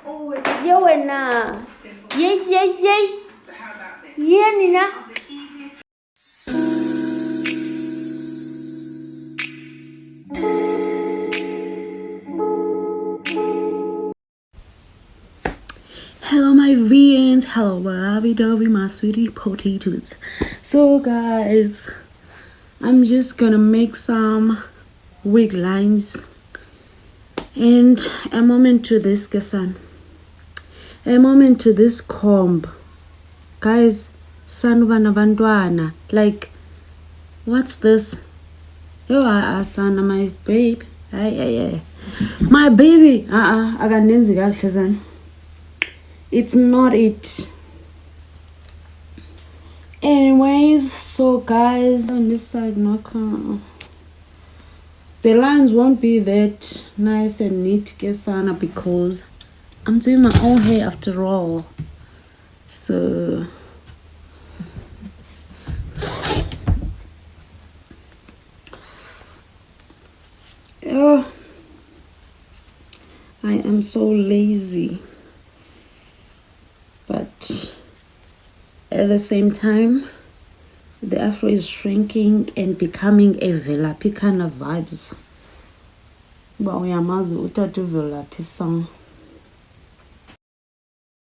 Yo na. Yay. Yeah, Nina. Hello my viewers, hello my sweetie potatoes. So guys, I'm just gonna make some wig lines and a moment to this comb. Guys, sanubana bantwana, like what's this? Yo sana my babe. Ay. My baby. Akanenzi kahle sana. It's not it. Anyways, so guys, on this side, the lines won't be that nice and neat, Kesana, because I'm doing my own hair after all. So I am so lazy, but at the same time, the afro is shrinking and becoming a Velapi kind of vibes. But uyamazi uthatha uVelapi song.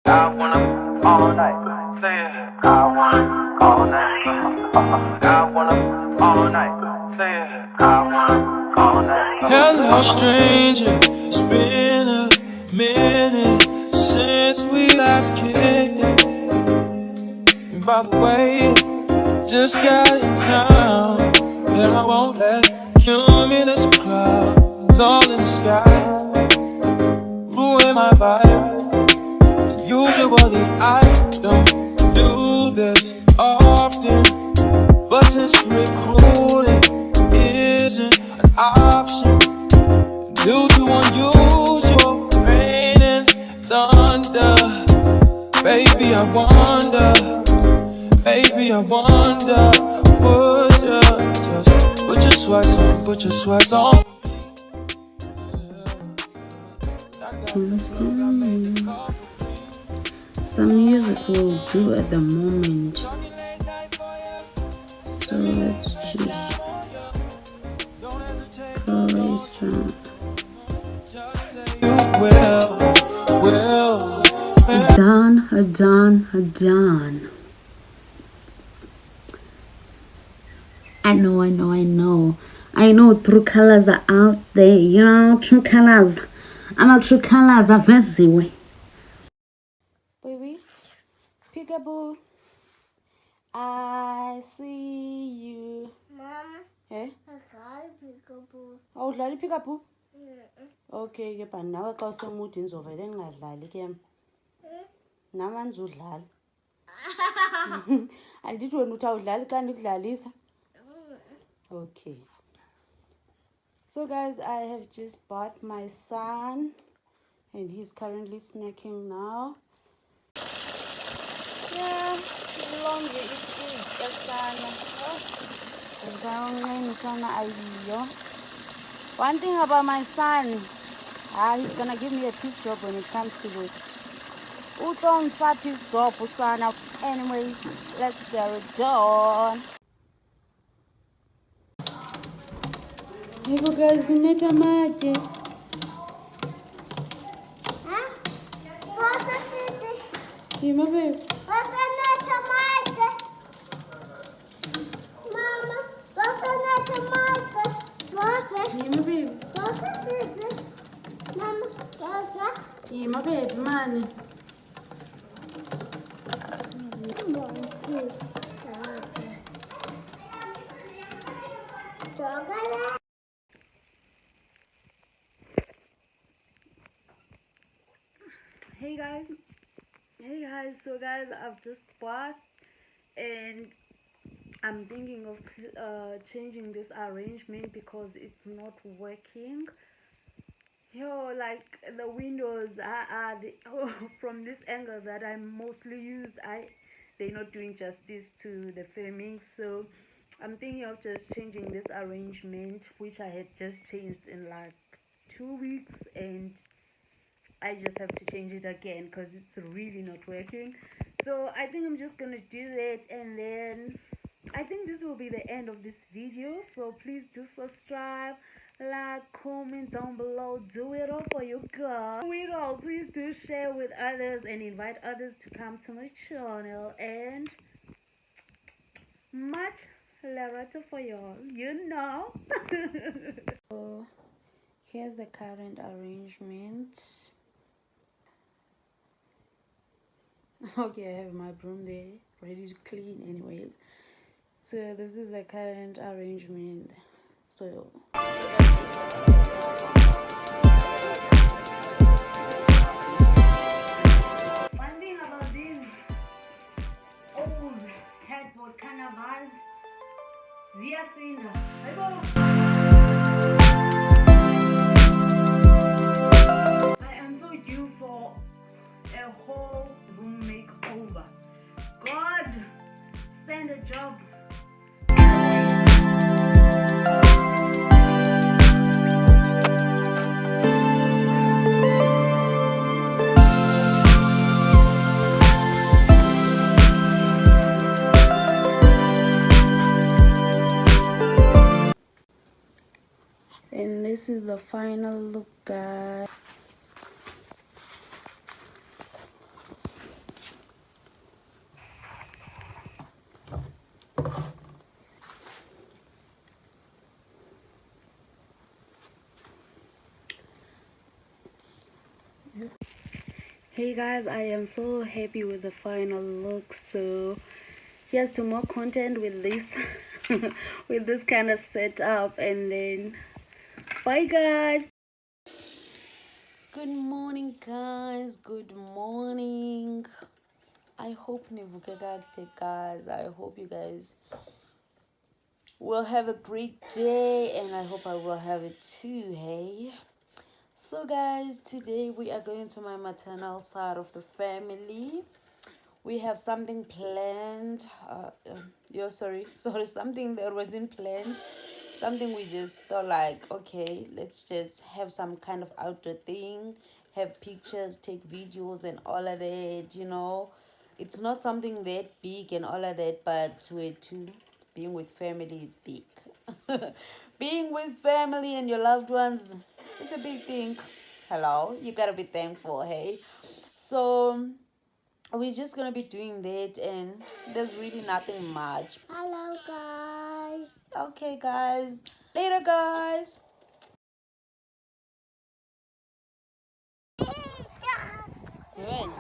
I wanna all night. Say it. I wanna all night. I wanna all night. Say it. I wanna all night. Hello, stranger. It's been a minute since we last kicked it. And by the way, just got in town, and I won't let cumulus clouds all in the sky ruin my vibe. Usually I don't do this often, but since recruiting isn't an option due to unusual rain and thunder, baby I wonder, would you just put your sweats on? Some music will do at the moment, so let's just Croatia. Done. I know true colors are out there, true colors. True colors are visible. Baby, peekaboo. I see you. Mama. Eh? I peekaboo. Oh, udlala peekaboo? Okay, ke bani nawe xa usemude nizovele ningadlali ke namanzi udlala. Andithi wena uthi awudlali xa ndikudlalisa? Okay. So guys, I have just bought my son and he's currently snacking now. Yeah, laundry is one thing about my son, he's gonna give me a piece job when it comes to this. Utong fat piece job, son. Anyways, let's get it done. Hey you guys, we need a magic. What's this? Hey, my babe. What's another mic? Mama, what's another mic? What's it? Hey, my babe. What's this? Mama, what's it? Hey, my babe, man. 1, 2, 3. Hey guys, so guys, I've just bought and I'm thinking of changing this arrangement because it's not working. Like the windows are from this angle that I mostly used, they're not doing justice to the filming, so I'm thinking of just changing this arrangement, which I had just changed in like 2 weeks, and I just have to change it again because it's really not working. So I think I'm just gonna do that, and then I think this will be the end of this video. So please do subscribe, like, comment down below. Do it all for you guys. Do it all. Please do share with others and invite others to come to my channel. And much love for y'all, you know. So here's the current arrangement. Okay, I have my broom there ready to clean anyways. So this is the current arrangement. So one thing about these old headboard carnivals, ziyasinda. I am so due for a whole room makeover. God, send a job. And this is the final look, guys. Hey guys, I am so happy with the final look. So here's to more content with this with this kind of setup, and then bye guys. Good morning guys, good morning. I hope nivuke kahle guys. I hope you guys will have a great day, and I hope I will have it too. Hey, so guys, today we are going to my maternal side of the family. We have something planned. Something that wasn't planned. Something we just thought like, okay, let's just have some kind of outdoor thing, have pictures, take videos and all of that, you know. It's not something that big and all of that, but being with family is big. Being with family and your loved ones, it's a big thing. Hello, you gotta be thankful, hey. So we're just gonna be doing that, and there's really nothing much. Hello, guys. Okay guys, later guys. Good.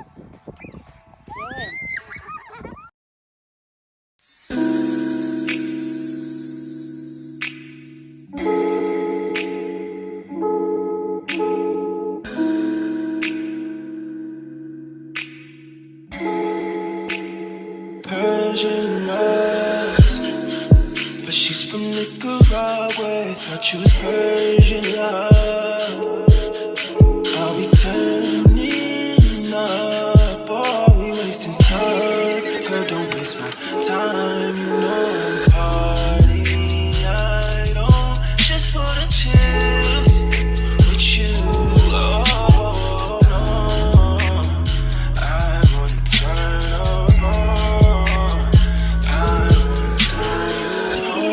Persian rose, but she's from Nicaragua. Thought you was Persian love. Are we turning up or are we wasting time? Girl, don't waste my time. No party, I don't just wanna chill with you. Oh no, I wanna turn up on. I wanna turn on.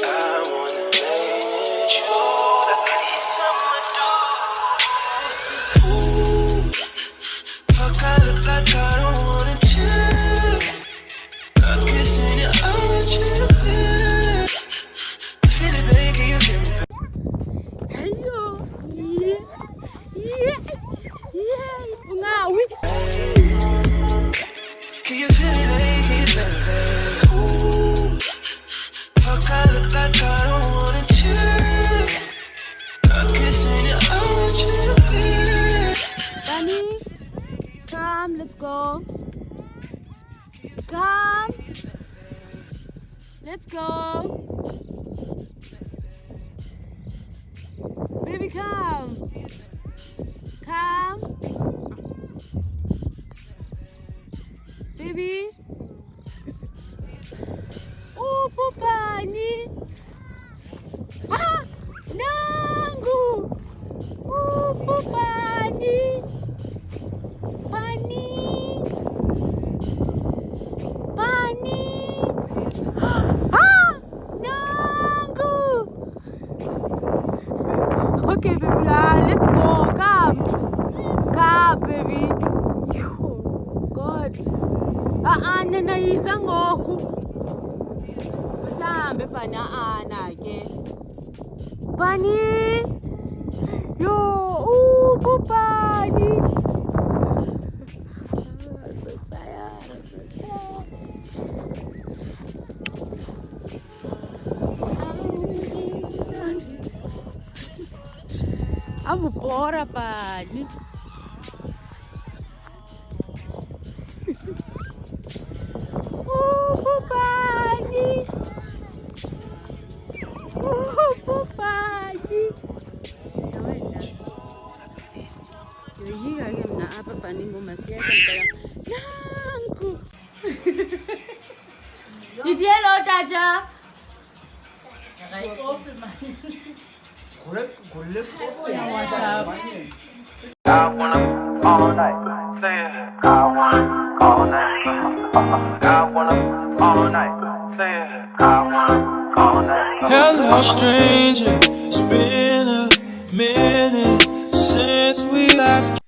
I wanna let you. That's how you summer do. Ooh, fuck, I look like I don't wanna chill. I'm kissing you, I want you to feel. Feel it, baby, can you feel me? Hello. Ngawi. Can you feel it, baby? Can you feel it, baby? Ooh, fuck, I look like I don't wanna chill. I'm kissing you, I want you to feel. Danny, come, let's go. Come, let's go. Baby, come. Come. Baby. Oh, Pupani. Ah, Nangu. Oh, Pupani. let's go. Come. Come, baby. Yo, God. Nena yiza ngoku. Usambe bana ke. Bunny. Yo, Bunny. So tired. I'm bored, Bunny. Bunny. Bunny. Yoyika ke mna apha Bunny ngoma siyeka ngicela. Nanku. Dithi hello tata. I wanna all night. Say it. I wanna all night. I wanna all night. Say it. I wanna all night. Hello, stranger. It's been a minute since we last.